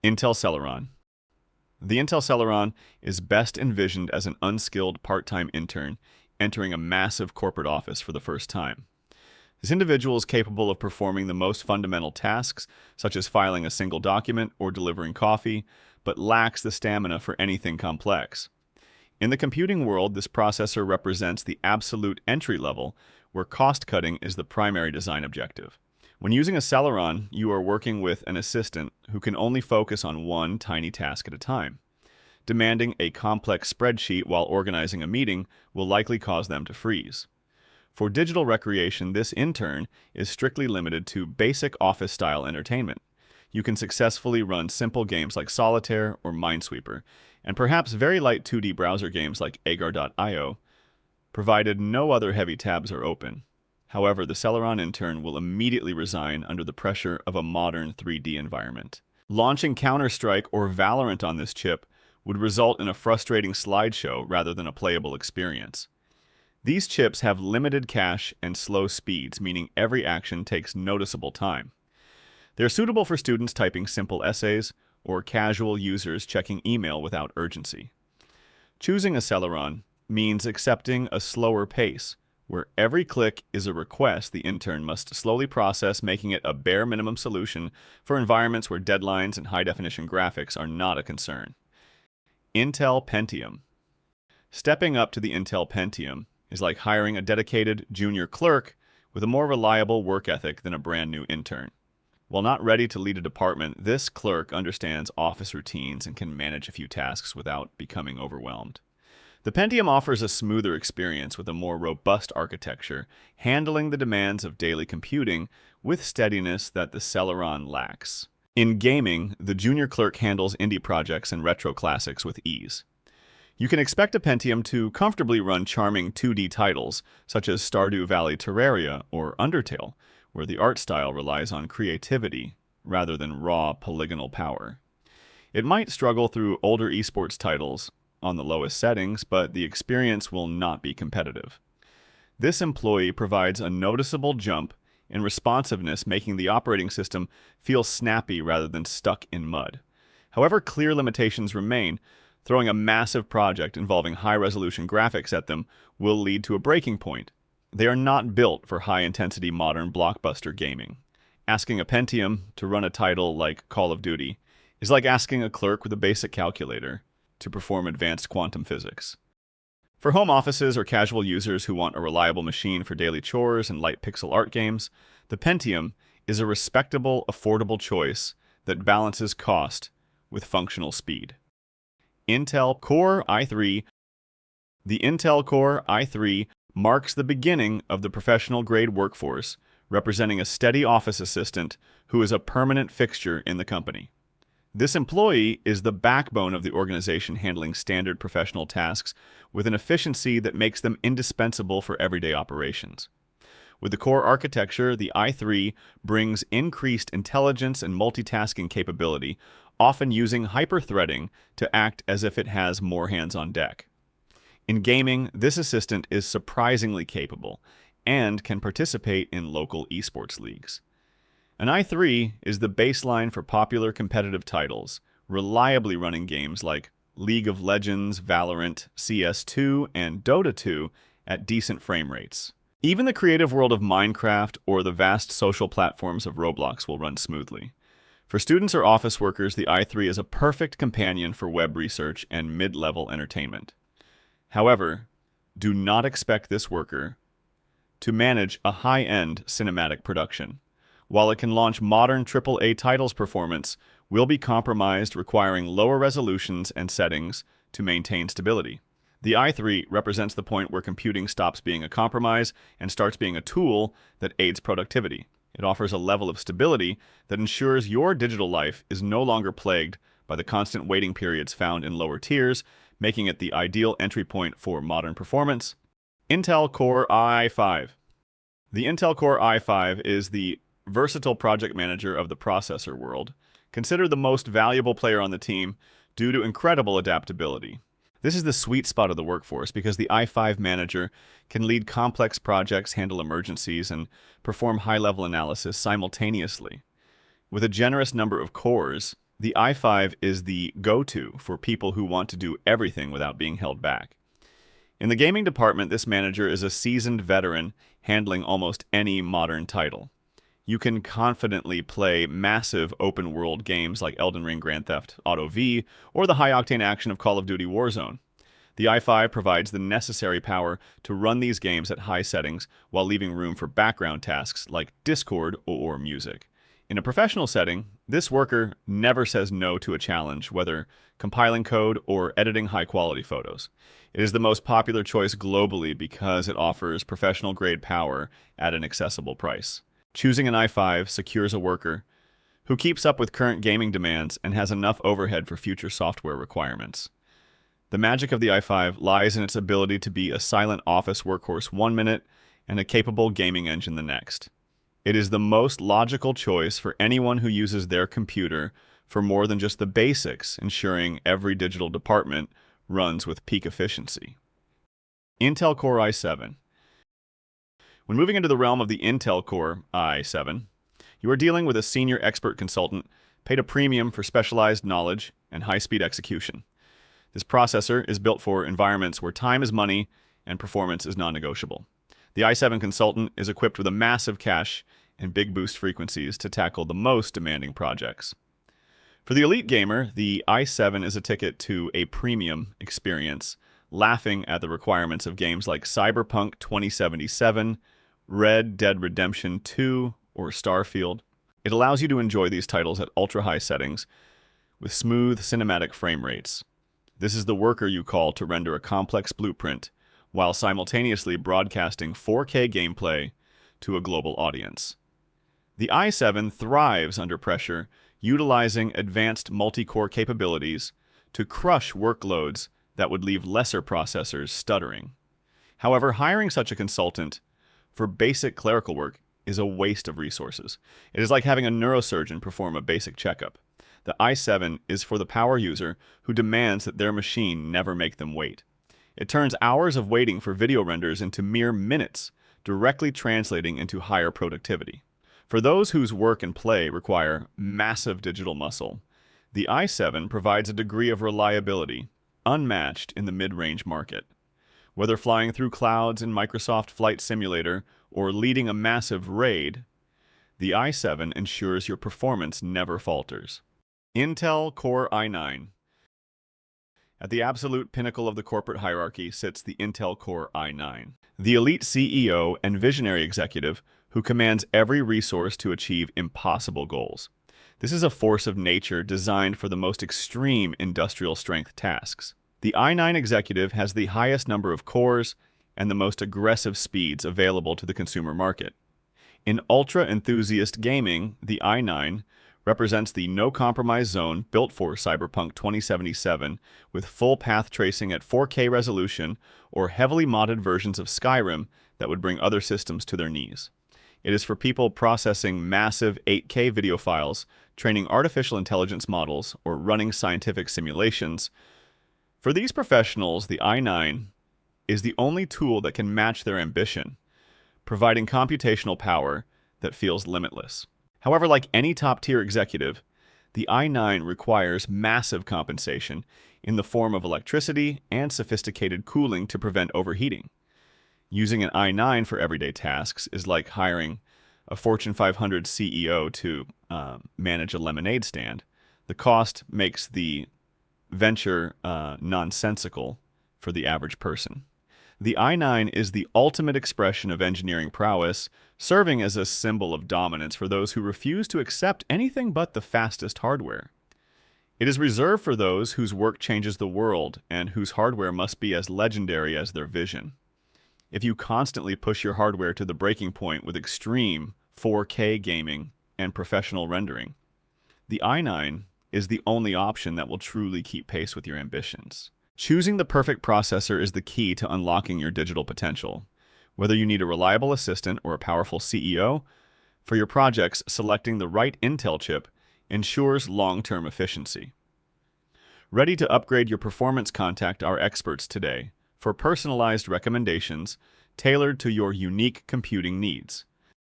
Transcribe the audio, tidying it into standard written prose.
Intel Celeron. The Intel Celeron is best envisioned as an unskilled part-time intern entering a massive corporate office for the first time. This individual is capable of performing the most fundamental tasks, such as filing a single document or delivering coffee, but lacks the stamina for anything complex. In the computing world, this processor represents the absolute entry level, where cost-cutting is the primary design objective. When using a Celeron, you are working with an assistant who can only focus on one tiny task at a time. Demanding a complex spreadsheet while organizing a meeting will likely cause them to freeze. For digital recreation, this intern is strictly limited to basic office-style entertainment. You can successfully run simple games like Solitaire or Minesweeper, and perhaps very light 2D browser games like agar.io, provided no other heavy tabs are open. However, the Celeron intern will immediately resign under the pressure of a modern 3D environment. Launching Counter-Strike or Valorant on this chip would result in a frustrating slideshow rather than a playable experience. These chips have limited cache and slow speeds, meaning every action takes noticeable time. They're suitable for students typing simple essays or casual users checking email without urgency. Choosing a Celeron means accepting a slower pace, where every click is a request the intern must slowly process, making it a bare minimum solution for environments where deadlines and high-definition graphics are not a concern. Intel Pentium. Stepping up to the Intel Pentium is like hiring a dedicated junior clerk with a more reliable work ethic than a brand new intern. While not ready to lead a department, this clerk understands office routines and can manage a few tasks without becoming overwhelmed. The Pentium offers a smoother experience with a more robust architecture, handling the demands of daily computing with steadiness that the Celeron lacks. In gaming, the junior clerk handles indie projects and retro classics with ease. You can expect a Pentium to comfortably run charming 2D titles, such as Stardew Valley Terraria or Undertale, where the art style relies on creativity rather than raw polygonal power. It might struggle through older esports titles on the lowest settings, but the experience will not be competitive. This employee provides a noticeable jump in responsiveness, making the operating system feel snappy rather than stuck in mud. However, clear limitations remain. Throwing a massive project involving high-resolution graphics at them will lead to a breaking point. They are not built for high-intensity modern blockbuster gaming. Asking a Pentium to run a title like Call of Duty is like asking a clerk with a basic calculator to perform advanced quantum physics. For home offices or casual users who want a reliable machine for daily chores and light pixel art games, the Pentium is a respectable, affordable choice that balances cost with functional speed. Intel Core i3. The Intel Core i3 marks the beginning of the professional-grade workforce, representing a steady office assistant who is a permanent fixture in the company. This employee is the backbone of the organization, handling standard professional tasks with an efficiency that makes them indispensable for everyday operations. With the core architecture, the i3 brings increased intelligence and multitasking capability, often using hyper-threading to act as if it has more hands on deck. In gaming, this assistant is surprisingly capable and can participate in local esports leagues. An i3 is the baseline for popular competitive titles, reliably running games like League of Legends, Valorant, CS2, and Dota 2 at decent frame rates. Even the creative world of Minecraft or the vast social platforms of Roblox will run smoothly. For students or office workers, the i3 is a perfect companion for web research and mid-level entertainment. However, do not expect this worker to manage a high-end cinematic production. While it can launch modern AAA titles, performance will be compromised, requiring lower resolutions and settings to maintain stability. The i3 represents the point where computing stops being a compromise and starts being a tool that aids productivity. It offers a level of stability that ensures your digital life is no longer plagued by the constant waiting periods found in lower tiers, making it the ideal entry point for modern performance. Intel Core i5. The Intel Core i5 is the versatile project manager of the processor world, considered the most valuable player on the team due to incredible adaptability. This is the sweet spot of the workforce because the i5 manager can lead complex projects, handle emergencies, and perform high-level analysis simultaneously. With a generous number of cores, The i5 is the go-to for people who want to do everything without being held back. In the gaming department, this manager is a seasoned veteran handling almost any modern title. You can confidently play massive open-world games like Elden Ring, Grand Theft Auto V, or the high-octane action of Call of Duty Warzone. The i5 provides the necessary power to run these games at high settings while leaving room for background tasks like Discord or music. In a professional setting, this worker never says no to a challenge, whether compiling code or editing high-quality photos. It is the most popular choice globally because it offers professional-grade power at an accessible price. Choosing an i5 secures a worker who keeps up with current gaming demands and has enough overhead for future software requirements. The magic of the i5 lies in its ability to be a silent office workhorse 1 minute and a capable gaming engine the next. It is the most logical choice for anyone who uses their computer for more than just the basics, ensuring every digital department runs with peak efficiency. Intel Core i7. When moving into the realm of the Intel Core i7, you are dealing with a senior expert consultant paid a premium for specialized knowledge and high-speed execution. This processor is built for environments where time is money and performance is non-negotiable. The i7 consultant is equipped with a massive cache and big boost frequencies to tackle the most demanding projects. For the elite gamer, the i7 is a ticket to a premium experience, laughing at the requirements of games like Cyberpunk 2077, Red Dead Redemption 2, or Starfield. It allows you to enjoy these titles at ultra-high settings with smooth cinematic frame rates. This is the worker you call to render a complex blueprint while simultaneously broadcasting 4K gameplay to a global audience. The i7 thrives under pressure, utilizing advanced multi-core capabilities to crush workloads that would leave lesser processors stuttering. However, hiring such a consultant for basic clerical work is a waste of resources. It is like having a neurosurgeon perform a basic checkup. The i7 is for the power user who demands that their machine never make them wait. It turns hours of waiting for video renders into mere minutes, directly translating into higher productivity. For those whose work and play require massive digital muscle, the i7 provides a degree of reliability unmatched in the mid-range market. Whether flying through clouds in Microsoft Flight Simulator or leading a massive raid, the i7 ensures your performance never falters. Intel Core i9. At the absolute pinnacle of the corporate hierarchy sits the Intel Core i9, the elite CEO and visionary executive who commands every resource to achieve impossible goals. This is a force of nature designed for the most extreme industrial strength tasks. The i9 executive has the highest number of cores and the most aggressive speeds available to the consumer market. In ultra-enthusiast gaming, the i9 represents the no-compromise zone built for Cyberpunk 2077 with full path tracing at 4K resolution or heavily modded versions of Skyrim that would bring other systems to their knees. It is for people processing massive 8K video files, training artificial intelligence models, or running scientific simulations. For these professionals, the i9 is the only tool that can match their ambition, providing computational power that feels limitless. However, like any top-tier executive, the i9 requires massive compensation in the form of electricity and sophisticated cooling to prevent overheating. Using an i9 for everyday tasks is like hiring a Fortune 500 CEO to manage a lemonade stand. The cost makes the venture nonsensical for the average person. The i9 is the ultimate expression of engineering prowess, serving as a symbol of dominance for those who refuse to accept anything but the fastest hardware. It is reserved for those whose work changes the world and whose hardware must be as legendary as their vision. If you constantly push your hardware to the breaking point with extreme 4K gaming and professional rendering, the i9 is the only option that will truly keep pace with your ambitions. Choosing the perfect processor is the key to unlocking your digital potential. Whether you need a reliable assistant or a powerful CEO, for your projects, selecting the right Intel chip ensures long-term efficiency. Ready to upgrade your performance? Contact our experts today for personalized recommendations tailored to your unique computing needs.